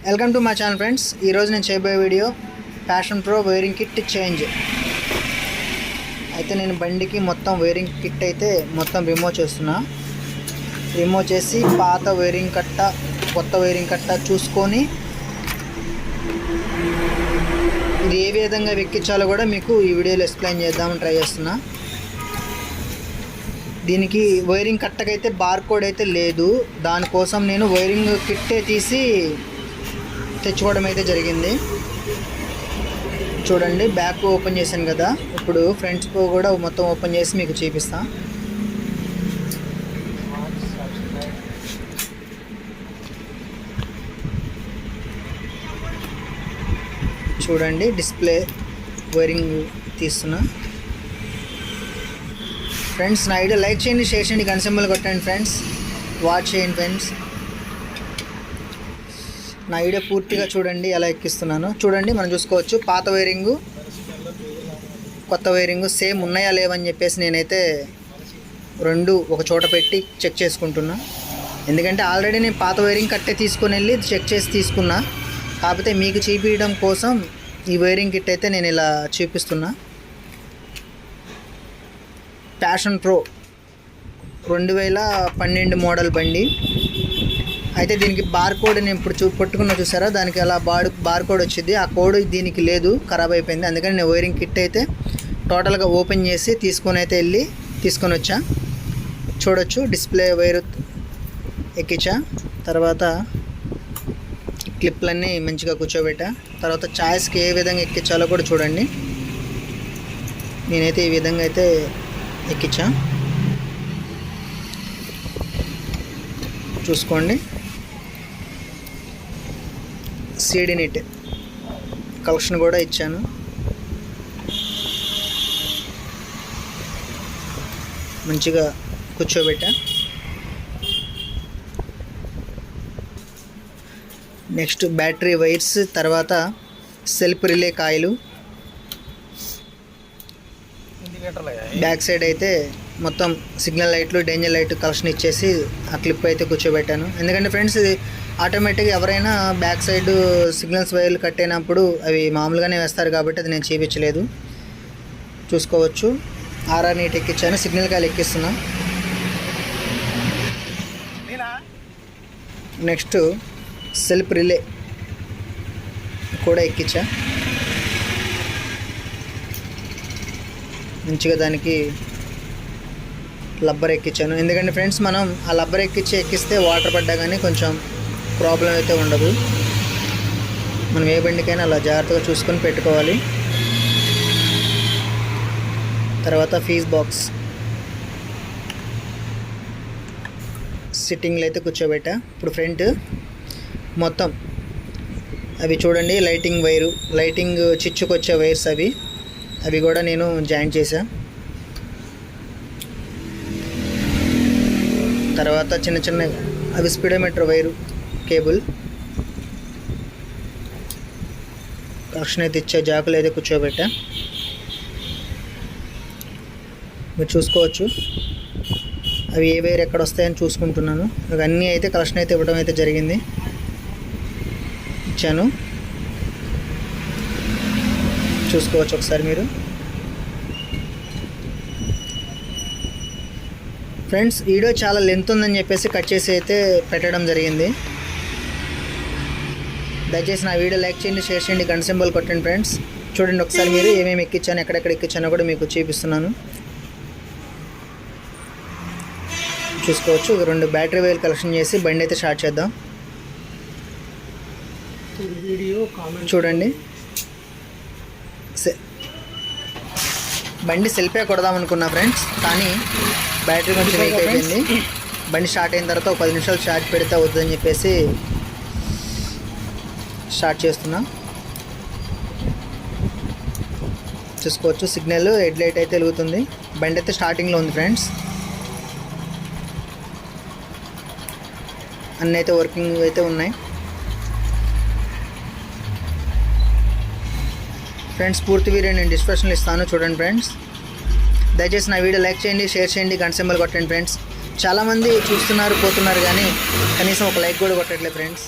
Welcome to my channel friends. ఈరోజు నేను చేయబోయే video passion pro wiring kit change. అయితే నేను బండికి మొత్తం వైరింగ్ కిట్ అయితే మొత్తం రిమూవ్ చేస్తున్నా. రిమూవ్ చేసి పాత వైరింగ్ కట్ట కొత్త వైరింగ్ కట్ట చూసుకొని ఇది ఏ విధంగా ఎక్కించాలో కూడా మీకు ఈ వీడియోలో ఎక్స్ప్లెయిన్ చేద్దామని ట్రై చేస్తున్నా. దీనికి వైరింగ్ కట్టకైతే బార్ కోడ్ అయితే లేదు, దానికోసం నేను వైరింగ్ కిట్టే తీసి తెచ్చుకోవడం అయితే జరిగింది. చూడండి, బ్యాక్ ఓపెన్ చేశాను కదా, ఇప్పుడు ఫ్రంట్ కూడా మొత్తం ఓపెన్ చేసి మీకు చూపిస్తా. చూడండి, డిస్ప్లే వైరింగ్ తీస్తున్నా. ఫ్రెండ్స్, నా వీడియో లైక్ చేయండి, షేర్ చేయండి, గంట సింబల్ కొట్టండి ఫ్రెండ్స్, వాచ్ చేయండి ఫ్రెండ్స్. నా వీడియో పూర్తిగా చూడండి ఎలా ఎక్కిస్తున్నాను. చూడండి, మనం చూసుకోవచ్చు పాత వైరింగు కొత్త వైరింగు సేమ్ ఉన్నాయా లేవని చెప్పేసి నేనైతే రెండు ఒక చోట పెట్టి చెక్ చేసుకుంటున్నా. ఎందుకంటే ఆల్రెడీ నేను పాత వైరింగ్ కట్టే తీసుకొని వెళ్ళి చెక్ చేసి తీసుకున్నా, కాకపోతే మీకు చూపించడం కోసం ఈ వైరింగ్ కిట్ అయితే నేను ఇలా చూపిస్తున్నా. ప్యాషన్ ప్రో 2012 మోడల్ బండి. అయితే దీనికి బార్ కోడ్ నేను ఇప్పుడు పట్టుకున్నా చూసారా, దానికి అలా బార్ కోడ్ వచ్చింది. ఆ కోడ్ దీనికి లేదు, ఖరాబ్ అయిపోయింది. అందుకని నేను వైరింగ్ కిట్ అయితే టోటల్గా ఓపెన్ చేసి తీసుకొని వచ్చా. చూడొచ్చు, డిస్ప్లే వైర్ ఎక్కించా. తర్వాత క్లిప్లన్నీ మంచిగా కూర్చోబెట్టా. తర్వాత ఛాయిస్కి ఏ విధంగా ఎక్కించాలో కూడా చూడండి. నేనైతే ఈ విధంగా అయితే ఎక్కించా, చూసుకోండి. సీడీ నెట్ కలెక్షన్ కూడా ఇచ్చాను. మంచిగా కూర్చోబెట్టా. నెక్స్ట్ బ్యాటరీ వైర్స్, తర్వాత self relay coil. Back side అయితే మొత్తం సిగ్నల్ లైట్లు, డేంజర్ లైట్ కలెక్షన్ ఇచ్చేసి ఆ క్లిప్ అయితే కూర్చోబెట్టాను. ఎందుకంటే ఫ్రెండ్స్, ఇది ఆటోమేటిక్గా ఎవరైనా బ్యాక్ సైడ్ సిగ్నల్స్ వైర్లు కట్టేటప్పుడు అవి మామూలుగానే వేస్తారు కాబట్టి అది నేను చూపించలేదు. చూసుకోవచ్చు, ఆర్ఆర్ నీట్ ఎక్కించాను. సిగ్నల్ కాయలు ఎక్కిస్తున్నా. నెక్స్ట్ సెల్ఫ్ రిలే కూడా ఎక్కించా. మంచిగా దానికి లబ్బర్ ఎక్కించాను. ఎందుకంటే ఫ్రెండ్స్, మనం ఆ లబ్బర్ ఎక్కిస్తే వాటర్ పడ్డా కానీ కొంచెం ప్రాబ్లం అయితే ఉండదు. మనం ఏ బండికైనా అలా జాగ్రత్తగా చూసుకొని పెట్టుకోవాలి. తర్వాత ఫీజ్ బాక్స్ సిట్టింగ్లో అయితే కూర్చోబెట్టా. ఇప్పుడు ఫ్రంట్ మొత్తం అవి చూడండి, లైటింగ్ చిచ్చుకొచ్చే వైర్స్ అవి కూడా నేను జాయిన్ చేశా. తర్వాత చిన్న అవి స్పీడోమీటర్ వైరు కేబుల్ కనెక్షన్ అయితే ఇచ్చే జాకులు అయితే కూర్చోబెట్టా. మీరు చూసుకోవచ్చు, అవి ఏ వైర్ ఎక్కడ వస్తాయని చూసుకుంటున్నాను. అవన్నీ అయితే కనెక్షన్ అయితే ఇవ్వడం అయితే జరిగింది, ఇచ్చాను. చూసుకోవచ్చు ఒకసారి మీరు. ఫ్రెండ్స్, వీడియో చాలా లెంత్ ఉందని చెప్పేసి కట్ చేసి అయితే పెట్టడం జరిగింది. దయచేసి నా వీడియో లైక్ చేయండి, షేర్ చేయండి, గంట సింబల్ కొట్టండి ఫ్రెండ్స్. చూడండి ఒకసారి మీరు ఏమేమి ఎక్కించాను, ఎక్కడెక్కడ ఎక్కించానో కూడా మీకు చూపిస్తున్నాను. చూసుకోవచ్చు, రెండు బ్యాటరీ వైర్ కలెక్షన్ చేసి బండి అయితే స్టార్ట్ చేద్దాం. చూడండి, బండి సెల్ఫే కొడదాం అనుకున్నా ఫ్రెండ్స్, కానీ బ్యాటరీ కొంచెం వీక్ అయిపోయింది. బండి స్టార్ట్ అయిన తర్వాత ఒక 10 నిమిషాలు ఛార్జ్ పెడితే వద్దని చెప్పేసి స్టార్ట్ చేస్తున్నా. చూసుకోవచ్చు, సిగ్నల్ హెడ్ లైట్ అయితే వెలుగుతుంది. బండి అయితే స్టార్టింగ్లో ఉంది ఫ్రెండ్స్. అన్నీ అయితే వర్కింగ్ అయితే ఉన్నాయి. ఫ్రెండ్స్, పూర్తి వీడియో నేను డిస్క్రిప్షన్లో ఇస్తాను, చూడండి ఫ్రెండ్స్. దయచేసి నా వీడియో లైక్ చేయండి, షేర్ చేయండి, గంట సింబల్ కొట్టండి ఫ్రెండ్స్. చాలామంది చూస్తున్నారు పోతున్నారు కానీ కనీసం ఒక లైక్ కూడా కొట్టట్లేదు ఫ్రెండ్స్.